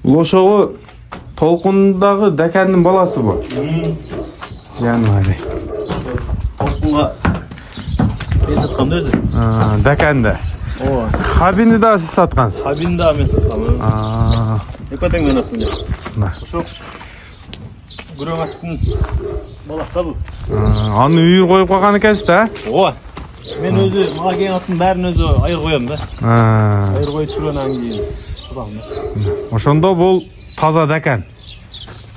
Бұл ошоғы толқындағы дәкәннің баласы бұл. Жануары. Толқынға не сатқанды өзі? Дәкәнді. Хабинді да сіз сатқансыз? Хабинді да мен сатқанмын. Екотен мен аттым. Ошо күрөң аттың баласы да бұл. Аны үйір қойып қойған екенсіз да? Мен өзі маған келген аттың бәрін өзі айыр қоямын да. Айыр қойып тұрғаннан кейін сатамын да. Ошондо бұл таза дәкән.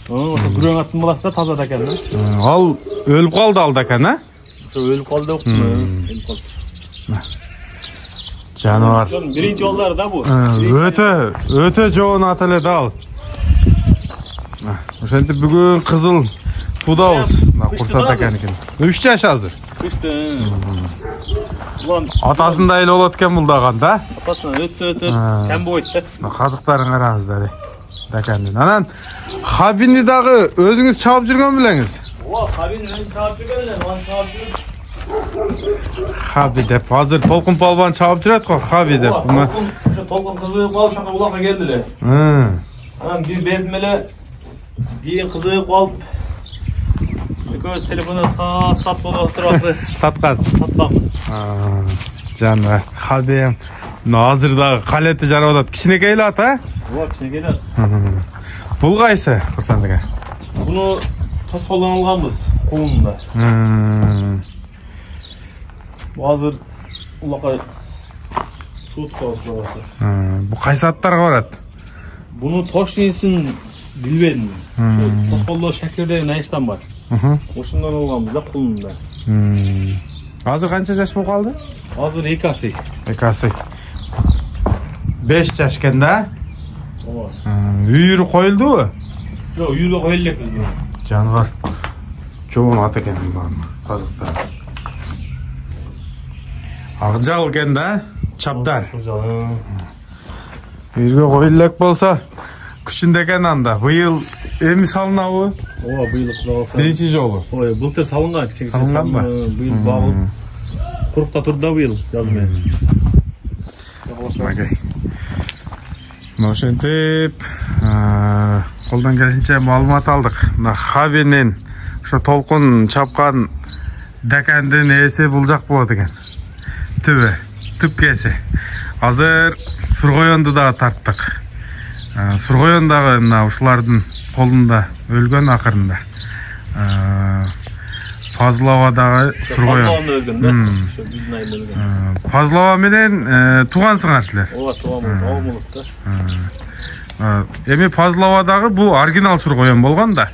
Ошо күрөң аттың баласы да таза дәкән да. Ал өліп қалды ал дәкән, а? Ошо өліп қалды деп қойдым. Жануар. Биринчи балдары да бұл. Өтө жоон ат эле да ал. Ошентип бүгүн кызыл туудабыз. Курса дәкән экен. 3 жаш азыр. Атасында эле болот экен бул даган да? Атасынан өтсө кем бойт да. Казыктарын караңыздар. Дәкәндин. Анан Хабинди дагы өзүңүз чабып жүргөн белеңиз? Хабин өзү чабып жүргөн эле, аны чабып жүрүп. Хаби деп азыр толкун палбан чабып жүрөт го, Хаби деп. Ошо толкун кызыгып калып шака булакка келди эле. Анан бир бердим эле. Кийин кызыгып калып экөөбүз телефондон сат болуп отурабыз. Саткансыз? Саттым. Жануар. Хабием. Азыр дагы калети жарап атат. Кичинекей эле ат, а? Кичинекей эле. Бул кайсы, Курсандыга? Буну Тоскоолдон алганбыз, Куунда. Азыр улакай сутка болсо. Бу кайсы аттарга барат? Буну точныйсын билбедим. Тоскоолдо Шакирде Найштан бар. Ошондон алганбыз да Куунда. Азыр канча жаш болуп калды? Азыр 2 асый. 2 асый. 5 жаш экен да? Үйүрү коюлдубу? Жок, үйүрү коюлду экен. Жануар. Жоон ат экен бул казыктар. Акжал экен да? Чабдар. Үйүргө коюлду элек болсо күчүндө экен анда. Быйыл эми салынабы? Быйыл кудаласа. Биринчи жолу. Былтыр салынган, кичине салынганбы? Быйыл багылып курукта турду да быйыл жаз менен. Ошентип колдон келишинче маалымат алдык. Мына Хабинин ошо толкун чапкан дәкәндин ээси бул жак болот экен. Түпкеси. Азыр Сургоёнду дагы тарттык. Сургоён дагы мына ушулардын колунда өлгөн акырында. Пазлова дагы Сургоён. Пазлова менен туугансыңар силер? Тууган болуп да. Эми Пазлова дагы бул оригинал Сургоён болгон да.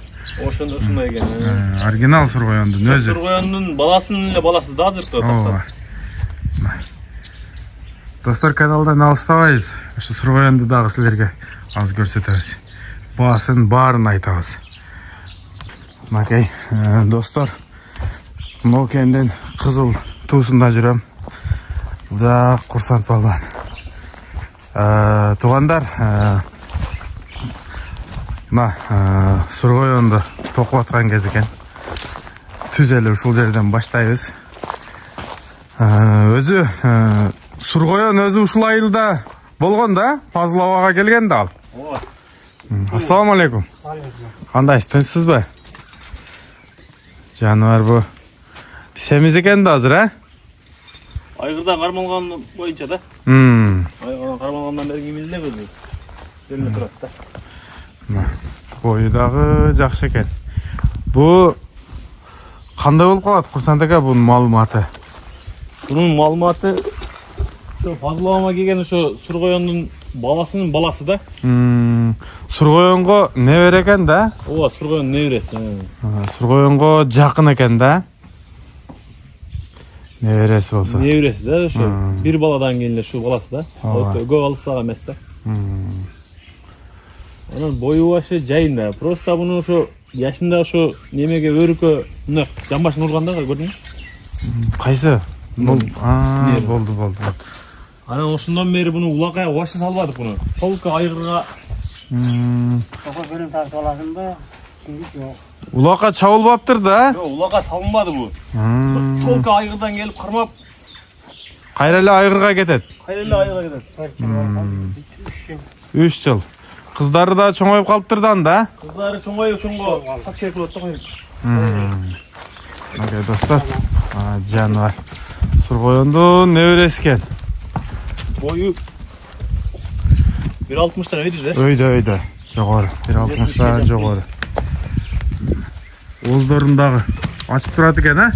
Ошондой экен. Оригинал Сургоёндун өзү. Сургоёндун баласынын эле баласы да азыркы тактап. Достор, каналдан алыстабайбыз. Ошо Сургоёнду дагы силерге аз көрсөтөбүз. Баасын баарын айтабыз. Макей, достор, Нокендин кызыл туусунда жүрөм. Жак Курсант палбан. Туугандар, мына Сургоёнду токуп аткан кез экен. Түз эле ушул жерден баштайбыз. Өзү Сургоён өзү ушул айылда болгон да, Пазловага келген да ал. Ассаламу алейкум. Кандайсыз, тынчсызбы? Жануар бу семиз экен да азыр, а? Айгырдан кармалган боюнча да. Айгырдан кармалгандан бери кимил эле өзү. Жерде турат да. Бою дагы жакшы экен. Бу кандай болуп калат, Курсант ака, бунун маалыматы? Бунун маалыматы Пазловага келген ошо Сургоёндун баласынын баласы да. Сургоёнго небере экен да? Сургоён небереси. Сургоёнго жакын экен да? Небереси болсо. Небереси да, ошо бир баладан кийин эле ушул баласы да. Көп алыстагы эмес да. Анан бою башы жайын да. Просто буну ошо жашында ошо немеге өрүккө мына жамбашын урган да, көрдүңбү? Кайсы? Болду. Анан ошондон бери буну улакая башы салбадык буну. Толку айгырга. Бөлүм тартып аласыңбы? Жок. Улакка чабылбаптыр да? Жок, улакка салынбады бу. Толку айгырдан келип кырмап, кайра эле айгырга кетет. 3 жыл. Кыздары да чоңоюп калыптыр да? Кыздары чоңоюп чоңго так чек болот да. Мынакей достор. Жаныбар. Сургоюндун небереси экен. Бою 1.60'dan öydü. Öydü. Жогору. 1.60'dan жогору. Оздорун açıp турат экен, а?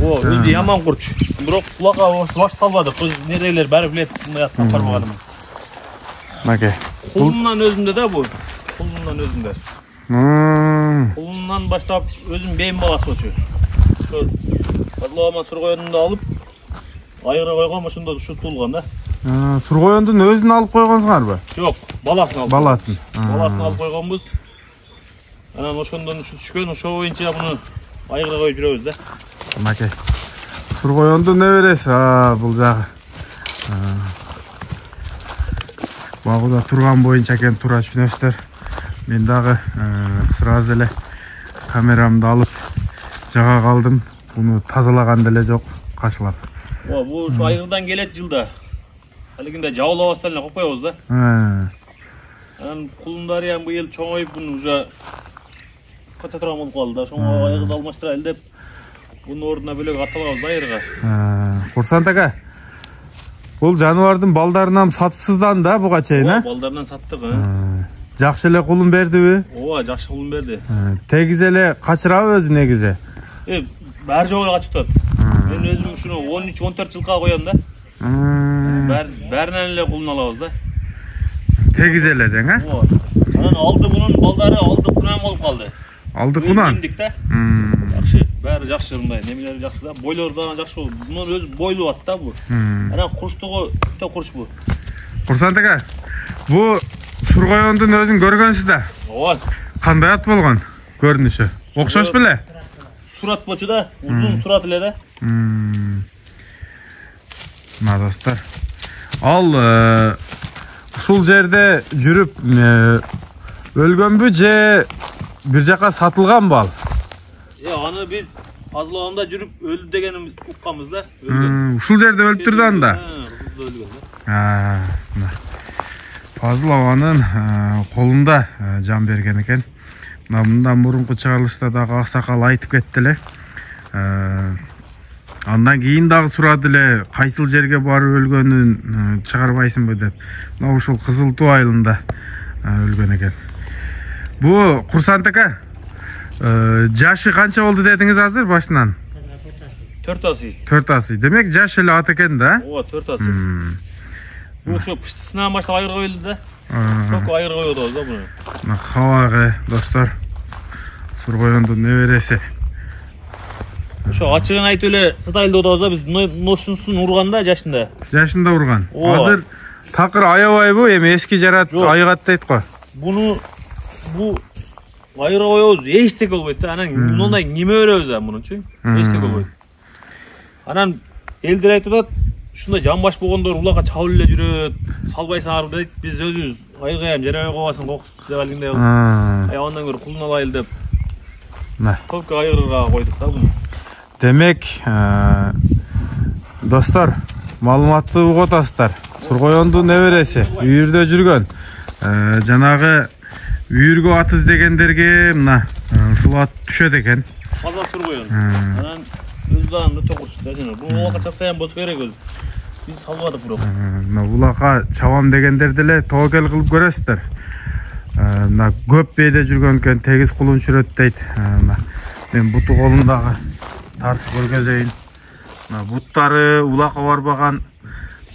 O, özü yaman kurç. Bırak kulaka baş salmadık. Biz nereler bari bilet bunday atmak parmağanım. Mınakey. Kulundan özünde de bu. Kulundan özünde. Kulundan başlap özüm beyin balası oluşuyor. Şu Adlama Surgoyon'unu da alıp ayıra koygan şunda şu tulgan da. Surgoyon'un özünü alıp koygansыңар mı? Yok, balasını alıp. Balasını. Balasını alıp koyganбыз. Anan oşondan şu düşkön, oşo boyunca bunu ayıra koyup жүрөбүз да. Mınakey. Surgoyon'un neberesi? Бұл жағы. Бағуда турган боюнча экен тура түшүнөсүздөр. Мен дагы сразу эле камерамды алып жага калдым. Буну тазалаган деле жок, качылап. Bu şu ayırdan gelet жылда. Halигинде жабылабастан эле коюп коебуз да. Анан кулундары ham bu yıl чоңоюп bunu уже кача турган болуп калды да. Шоңго айырды алмаштырайлы деп bunun ордуна бөлөк аталабыз да айырга. Курсант ака. Бул жаныбардын балдарынан сатыпсыздан да буга чейин, а? Балдарынан саттык, Жакшы эле кулун бердиби? Ооба, жакшы кулун берди. Тегиз эле качырабы өзү негизи? Баары жолу качып турат. Мен өзүм ушуну 13-14 жылга коём да. Баарынан эле кулун алабыз да. Тегиз эле дең, а? Ооба. Анан алды bunun балдары алды кунан болуп калды. Алды кунан? Жакшы, баары жакшы мындай, немелери жакшы да. Бойлору да жакшы болду. Мунун өзү бойлуу ат да бу. Анан курчтугу өтө курч бу. Курсант ака, бу Сургоюндун өзүн көргөнсүз да. Ооба. Кандай ат болгон көрүнүшү? Окшош беле? Сурат болчу да, узун сурат эле да. Мына достор. Ал ушул жерде жүрүп өлгөнбү же бир жака сатылганбы ал? Аны биз Азлоомда жүрүп өлдү дегенибиз укканбыз да. Ушул жерде өлүп турду анда. Пазлованын колунда жан берген экен. Мындан мурунку чыгарылышта дагы аксакал айтып кетти эле. Андан кийин дагы сурады эле, кайсыл жерге барып өлгөнүн чыгарбайсыңбы деп. Мына ушул Кызыл Туу айылында өлгөн экен. Бу Курсант ака, жашы канча болду дедиңиз азыр башынан? 4 асый. 4 асый. Демек жаш эле ат экен да? Ооба, 4 асый. Bu şu pıştısından başta ayır koyuldu da. Çok ayır koyuyordu o da bunu. Havağı dostlar. Surgoyondun neberesi. Şu açığın ayet öyle stayıldı o da biz noşunsun urganda yaşında. Yaşında urgan. Hazır takır ayabay bu hem eski jarat ayıgat deyt ko. Bunu bu ayır koyuyoruz. Eştek olmaydı. Anan ondan nime öğreniyoruz bunun için. Eştek olmaydı. Anan eldir ayet o da şunda canbaş bolgondor ulaka çabыл эле жүрөт, салбайсыңар дейт. Биз өзүбүз айга ham жарабай койбасын, кокус дегендей болуп. Андан көрө кулун алайлы деп. Көпкө айырга койдук да буну. Демек, достор, маалыматты угуп атасыздар. Сургоюндун небереси, үйүрдө жүргөн. Жанагы үйүргө ат издегендерге мына ушул ат түшөт экен. Таза Сургоюн. Анан Özdan da tokurçtu da jana. Bu ulaka çapsayan bos керек өзү. Biz salбадык бирок. Мына улака чабам дегендерди эле тоокел кылып көрөсүздөр. Мына көп бейде жүргөн экен, тегиз кулун чүрөт дейт. Мына мен буту колундагы тартып көргөзөйүн. Мына буттары улака барбаган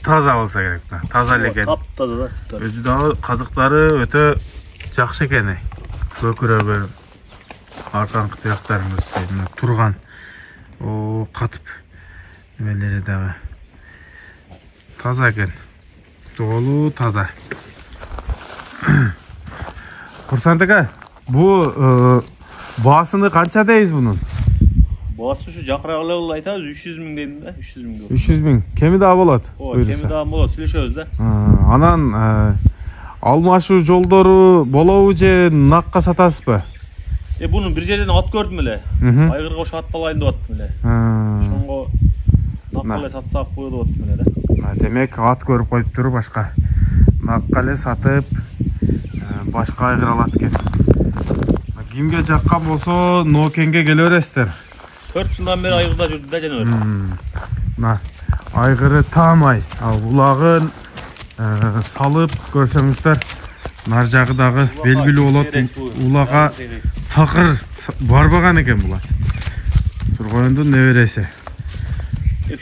таза болсо керек. Таза эле экен. Таза да. Өзү дагы казыктары өтө жакшы экен. Көкүрөгү, аркаңкы тияктарын өстөйт. Мына турган. O katıp neleri de taza eкен, dolu taza. Kурсант ака, bu basını kança deyiz bunun? Bası şu jakıragılı aytабыз 300 000 dedim de, 300 000. 300 000. Kemi daha bolat. O kemi daha bolat, сүйлөшөбүз да. Anan almaşуу жолдору болобу же накка сатасызбы? Bunun bir жерден at gördüm эле. Айгырга ошо ат алайын деп аттым эле. Ошонго накка эле сатсак коёду деп аттым эле да. Демек ат көрүп коюптур башка. Наккале сатып, башка айгыр алат экен. Кимге жаккан болсо, Нокенге келе бересиздер. 4 жылдан бeri айгырда жүрдү да жаныбар. Мына айгыры таамай, ал улагын салып көрсөңүздөр, нар жагы дагы белгилүү болот. Улага такыр барбаган экен булар. Тургоюндун небереси.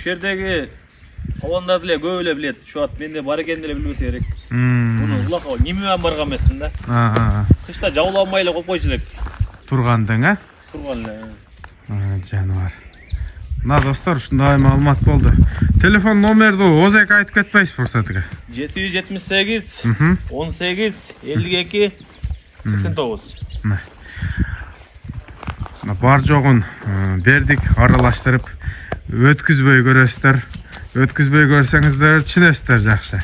Жердеги Авандарды эле көп эле билет. Şu at менде бар экенин эле билбесе керек. Муну улакка неме менен барган эмесмин да. Кышта жауланбай эле коюп койчу элек. Тургандың, а? Турган эле. Жаныбар. Мына достор, ушундай маалымат болду. Телефон номерди оз эки айтып кетпейсиз фурсатыга. 778 18 52 89. Бар жогун бердик, аралаштырып өткүзбөй көрөсүздөр. Өткүзбөй көрсөңүздөр түшүнөсүздөр жакшы.